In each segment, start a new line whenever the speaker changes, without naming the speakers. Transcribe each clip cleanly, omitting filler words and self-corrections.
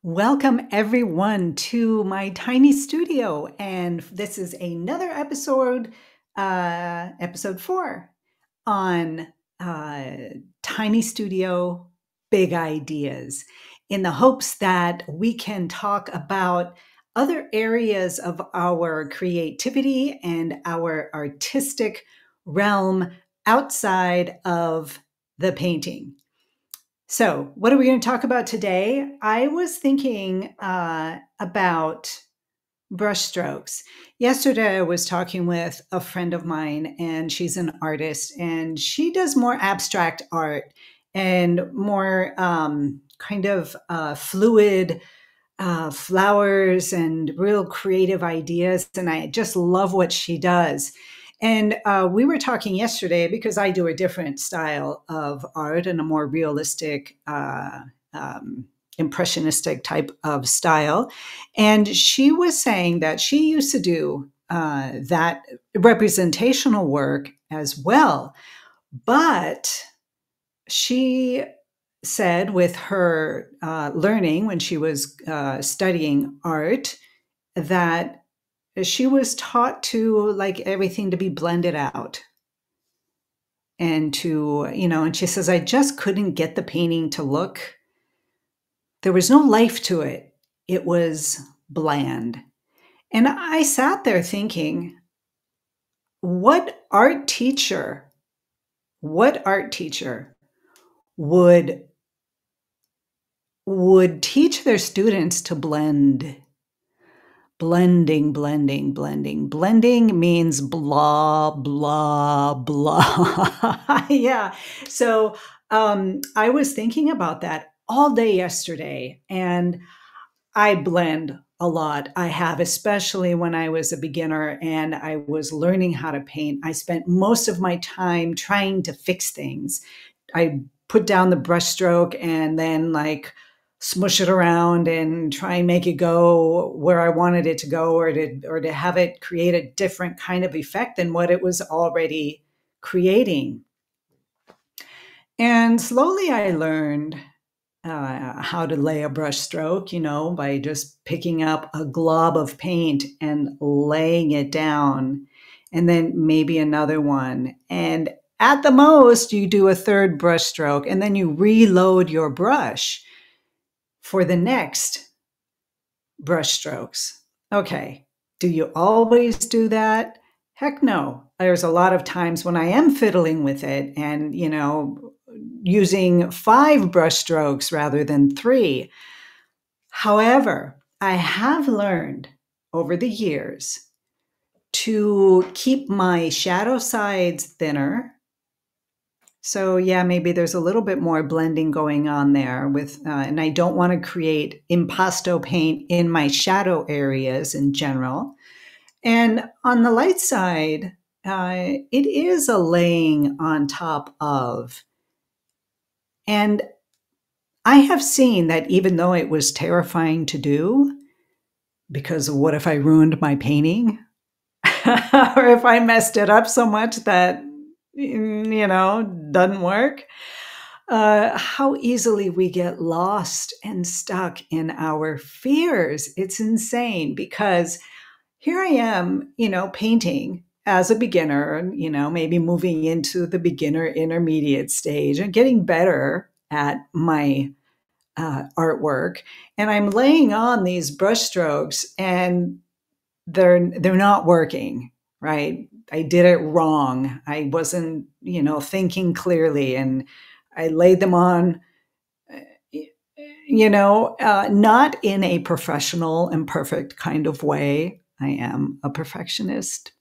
Welcome everyone to my tiny studio, and this is another episode, episode 4 on tiny studio big ideas, in the hopes that we can talk about other areas of our creativity and our artistic realm outside of the painting. So, what are we going to talk about today? I was thinking about brushstrokes. Yesterday, I was talking with a friend of mine, and she's an artist, and she does more abstract art and more kind of fluid flowers and real creative ideas. And I just love what she does. And we were talking yesterday because I do a different style of art and a more realistic, impressionistic type of style. And she was saying that she used to do that representational work as well. But she said with her learning when she was studying art that she was taught to like everything to be blended out and to, and she says, I just couldn't get the painting to look, there was no life to it. It was bland. And I sat there thinking, what art teacher would teach their students to blend? Blending means blah, blah, blah. Yeah. So I was thinking about that all day yesterday, and I blend a lot. I have, especially when I was a beginner and I was learning how to paint. I spent most of my time trying to fix things. I put down the brushstroke and then smush it around and try and make it go where I wanted it to go, or to have it create a different kind of effect than what it was already creating. And slowly I learned how to lay a brush stroke, by just picking up a glob of paint and laying it down, and then maybe another one. And at the most, you do a third brush stroke, and then you reload your brush for the next brush strokes. Okay, do you always do that? Heck no. There's a lot of times when I am fiddling with it and, using 5 brush strokes rather than 3. However, I have learned over the years to keep my shadow sides thinner. So yeah, maybe there's a little bit more blending going on there with, and I don't want to create impasto paint in my shadow areas in general. And on the light side, it is a laying on top of. And I have seen that even though it was terrifying to do, because what if I ruined my painting? Or if I messed it up so much that, doesn't work? How easily we get lost and stuck in our fears. It's insane, because here I am, painting as a beginner, maybe moving into the beginner intermediate stage and getting better at my artwork. And I'm laying on these brush strokes and they're not working, right? I did it wrong. I wasn't, thinking clearly, and I laid them on, not in a professional and perfect kind of way. I am a perfectionist.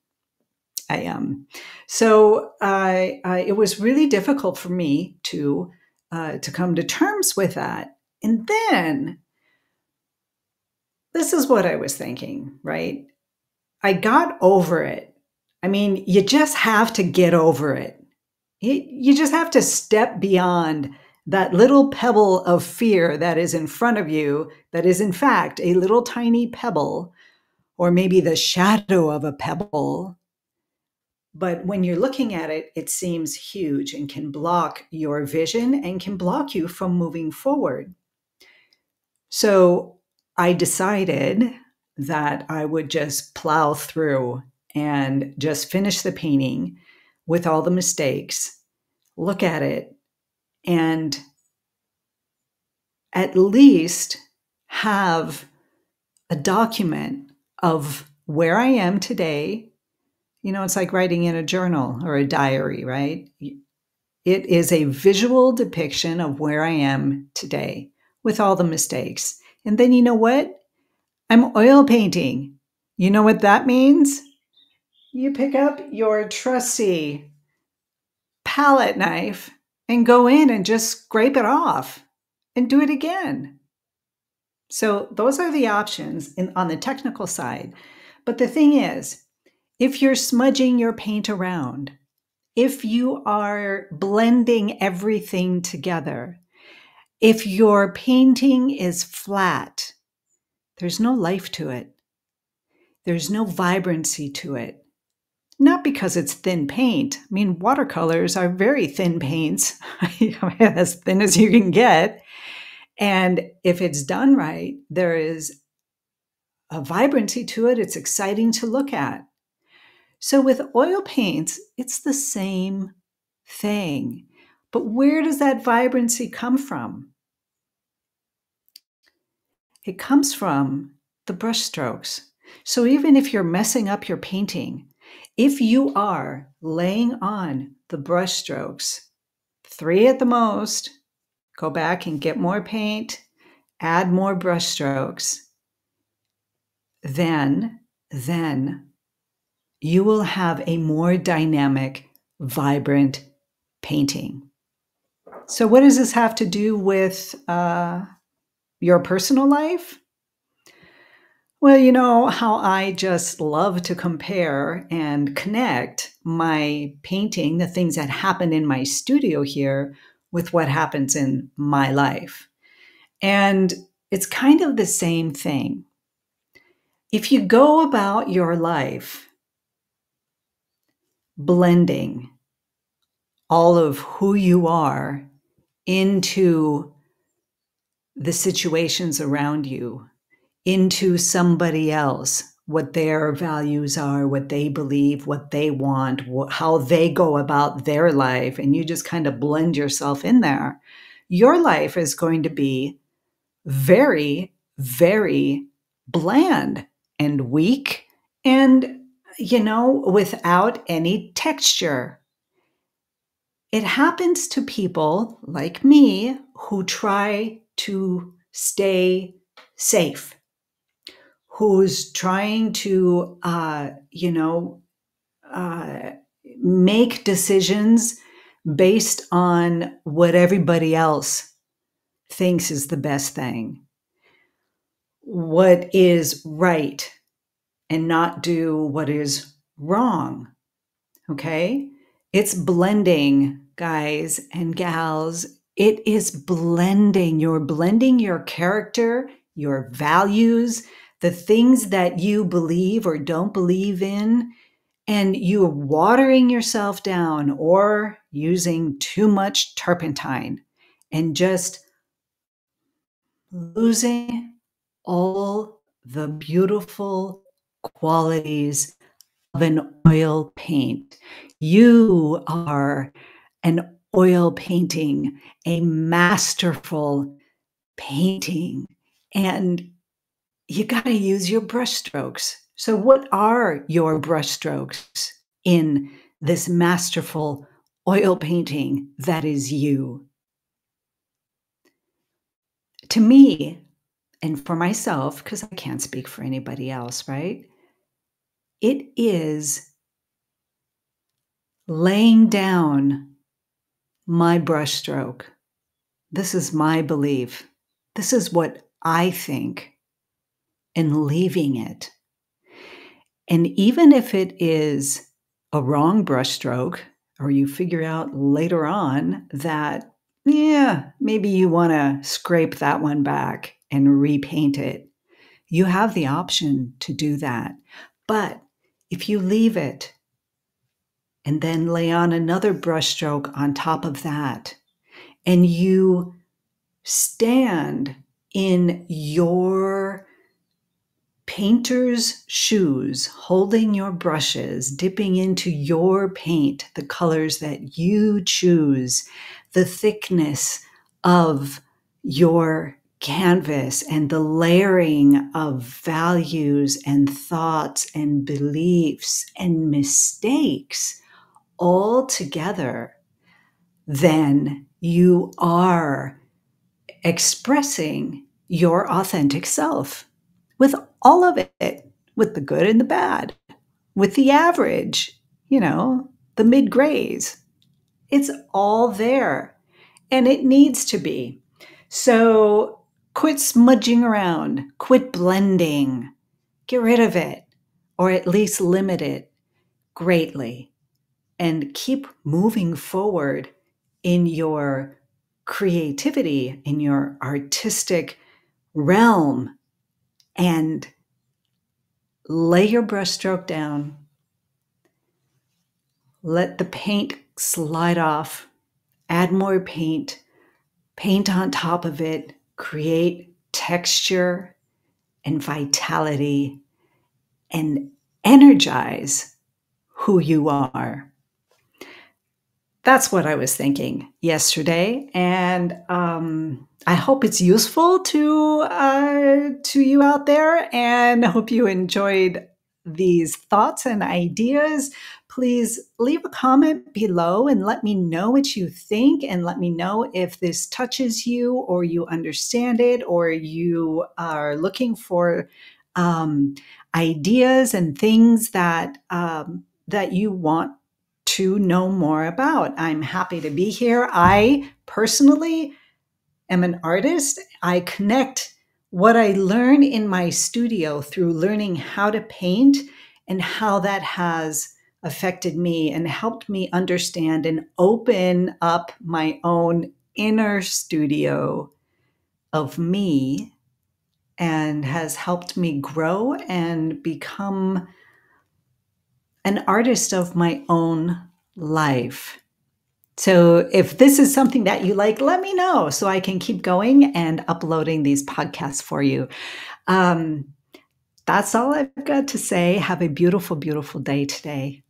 I am. So it was really difficult for me to come to terms with that. And then this is what I was thinking, right? I got over it. I mean, you just have to get over it. You just have to step beyond that little pebble of fear that is in front of you, that is in fact a little tiny pebble, or maybe the shadow of a pebble. But when you're looking at it, it seems huge and can block your vision and can block you from moving forward. So I decided that I would just plow through and just finish the painting with all the mistakes, look at it, and at least have a document of where I am today. You know, it's like writing in a journal or a diary, right? It is a visual depiction of where I am today with all the mistakes. And then you know what? I'm oil painting. You know what that means? You pick up your trusty palette knife and go in and just scrape it off and do it again. So those are the options on the technical side. But the thing is, if you're smudging your paint around, if you are blending everything together, if your painting is flat, there's no life to it. There's no vibrancy to it. Not because it's thin paint. I mean, watercolors are very thin paints, as thin as you can get. And if it's done right, there is a vibrancy to it. It's exciting to look at. So with oil paints, it's the same thing. But where does that vibrancy come from? It comes from the brush strokes. So even if you're messing up your painting, if you are laying on the brush strokes, 3 at the most, go back and get more paint, add more brush strokes, then you will have a more dynamic, vibrant painting. So what does this have to do with your personal life? Well, you know how I just love to compare and connect my painting, the things that happen in my studio here, with what happens in my life. And it's kind of the same thing. If you go about your life blending all of who you are into the situations around you, into somebody else, what their values are, what they believe, what they want, how they go about their life, and you just kind of blend yourself in there, your life is going to be very, very bland and weak and, without any texture. It happens to people like me who try to stay safe, who's trying to, make decisions based on what everybody else thinks is the best thing, what is right, and not do what is wrong. Okay? It's blending, guys and gals. It is blending. You're blending your character, your values, the things that you believe or don't believe in, and you're watering yourself down or using too much turpentine and just losing all the beautiful qualities of an oil paint. You are an oil painting, a masterful painting, and you got to use your brush strokes. So what are your brush strokes in this masterful oil painting that is you? To me, and for myself, because I can't speak for anybody else, right? It is laying down my brushstroke. This is my belief. This is what I think, and leaving it. And even if it is a wrong brushstroke, or you figure out later on that, maybe you want to scrape that one back and repaint it, you have the option to do that. But if you leave it and then lay on another brushstroke on top of that, and you stand in your painter's shoes, holding your brushes, dipping into your paint, the colors that you choose, the thickness of your canvas, and the layering of values and thoughts and beliefs and mistakes all together, then you are expressing your authentic self with all of it, with the good and the bad, with the average, the mid grays. It's all there, and it needs to be. So quit smudging around, quit blending, get rid of it, or at least limit it greatly, and keep moving forward in your creativity, in your artistic realm, and lay your brushstroke down. Let the paint slide off. Add more paint. Paint on top of it. Create texture and vitality and energize who you are. That's what I was thinking yesterday, and I hope it's useful to you out there, and I hope you enjoyed these thoughts and ideas. Please leave a comment below and let me know what you think, and let me know if this touches you, or you understand it, or you are looking for ideas and things that you want to know more about. I'm happy to be here. I personally am an artist. I connect what I learn in my studio through learning how to paint, and how that has affected me and helped me understand and open up my own inner studio of me, and has helped me grow and become an artist of my own life. So if this is something that you like, let me know so I can keep going and uploading these podcasts for you. That's all I've got to say. Have a beautiful, beautiful day today.